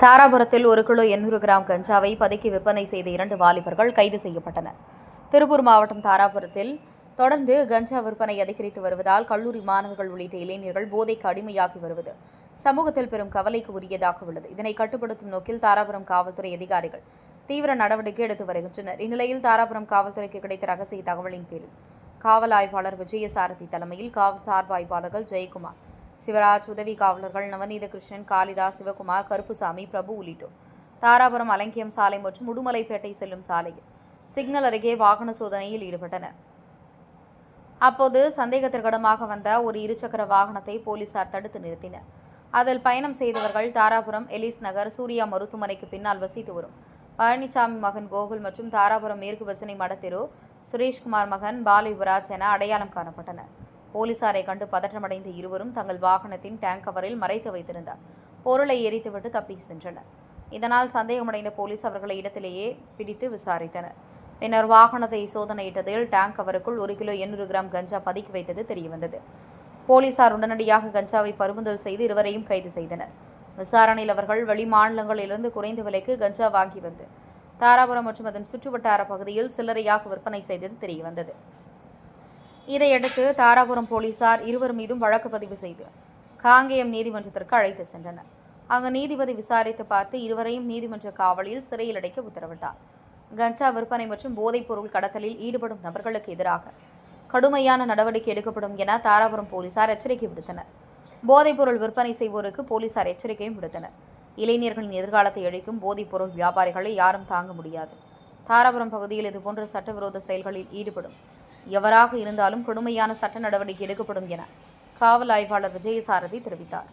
தாராபுரத்தில் 1 kilo 800 gram கஞ்சாவை பதுக்கி விற்பனை செய்த 2 வாலிபர்கள் கைது செய்யப்பட்டனர். திருப்பூர் மாவட்டம் தாராபுரத்தில் தொடர்ந்து கஞ்சா விற்பனை அதிகரித்து வருவதால் கல்லூரி மாணவர்கள் உள்ளிட்ட இளைஞர்கள் போதைக்கு அடிமையாகி வருவது சமூகத்தில் பெரும் கவலைக்கு உரியதாக உள்ளது. இதனை கட்டுப்படுத்தும் நோக்கில் தாராபுரம் காவல்துறை அதிகாரிகள் தீவிர நடவடிக்கை எடுத்து வருகின்றனர். இந்நிலையில் தாராபுரம் காவல்துறைக்கு கிடைத்த ரகசிய தகவலின் பேரில் காவல் ஆய்வாளர் விஜயசாரதி தலைமையில் காவல் சார்பு ஆய்வாளர்கள் ஜெயக்குமார், சிவராஜ், உதவி காவலர்கள் நவநீத கிருஷ்ணன், காளிதாஸ், சிவகுமார், கருப்புசாமி, பிரபு உள்ளிட்டோர் தாராபுரம் அலங்கியம் சாலை மற்றும் உடுமலைப்பேட்டை செல்லும் சாலையில் சிக்னல் அருகே வாகன சோதனையில் ஈடுபட்டனர். அப்போது சந்தேகத்திற்கிடமாக வந்த ஒரு இருசக்கர வாகனத்தை போலீசார் தடுத்து நிறுத்தினர். அதில் பயணம் செய்தவர்கள் தாராபுரம் எலிஸ் நகர் சூர்யா மருத்துவமனைக்கு பின்னால் வசித்து வரும் பழனிசாமி மகன் கோகுல் மற்றும் தாராபுரம் மேற்கு பச்சனை மடத்தெரு சுரேஷ்குமார் மகன் பாலயுவராஜ் என அடையாளம் காணப்பட்டனர். போலீசாரை கண்டு பதற்றமடைந்த இருவரும் தங்கள் வாகனத்தின் டேங்க் கவரில் மறைத்து வைத்திருந்த பொருளை எரித்துவிட்டு தப்பி சென்றனர். இதனால் சந்தேகமடைந்த போலீஸ் அவர்களை இடத்திலேயே பிடித்து விசாரித்தனர். பின்னர் வாகனத்தை சோதனையிட்டதில் டேங்க் கவருக்குள் 1 கிலோ 800 கிராம் கஞ்சா பதுக்கி வைத்தது தெரியவந்தது. போலீசார் உடனடியாக கஞ்சாவை பறிமுதல் செய்து இருவரையும் கைது செய்தனர். விசாரணையில் அவர்கள் வெளிமாநிலங்களிலிருந்து குறைந்த விலைக்கு கஞ்சா வாங்கி வந்து தாராபுரம் மற்றும் அதன் சுற்றுவட்டார பகுதியில் சில்லறையாக விற்பனை செய்தது தெரியவந்தது. இதையடுத்து தாராபுரம் போலீசார் இருவர் மீதும் வழக்கு பதிவு செய்து காங்கேயம் நீதிமன்றத்திற்கு அழைத்து சென்றனர். அங்கு நீதிபதி விசாரித்து பார்த்து இருவரையும் நீதிமன்ற காவலில் சிறையில் அடைக்க உத்தரவிட்டார். கஞ்சா விற்பனை மற்றும் போதைப் பொருள் கடத்தலில் ஈடுபடும் நபர்களுக்கு எதிராக கடுமையான நடவடிக்கை எடுக்கப்படும் என தாராபுரம் போலீசார் எச்சரிக்கை விடுத்தனர். போதைப் பொருள் விற்பனை செய்வோருக்கு போலீசார் எச்சரிக்கையும் விடுத்தனர். இளைஞர்களின் எதிர்காலத்தை அழிக்கும் போதைப் பொருள் வியாபாரிகளை யாரும் தாங்க முடியாது. தாராபுரம் பகுதியில் இதுபோன்ற சட்டவிரோத செயல்களில் ஈடுபடும் எவராக இருந்தாலும் கடுமையான சட்ட நடவடிக்கை எடுக்கப்படும் என காவல் ஆய்வாளர் விஜயசாரதி தெரிவித்தார்.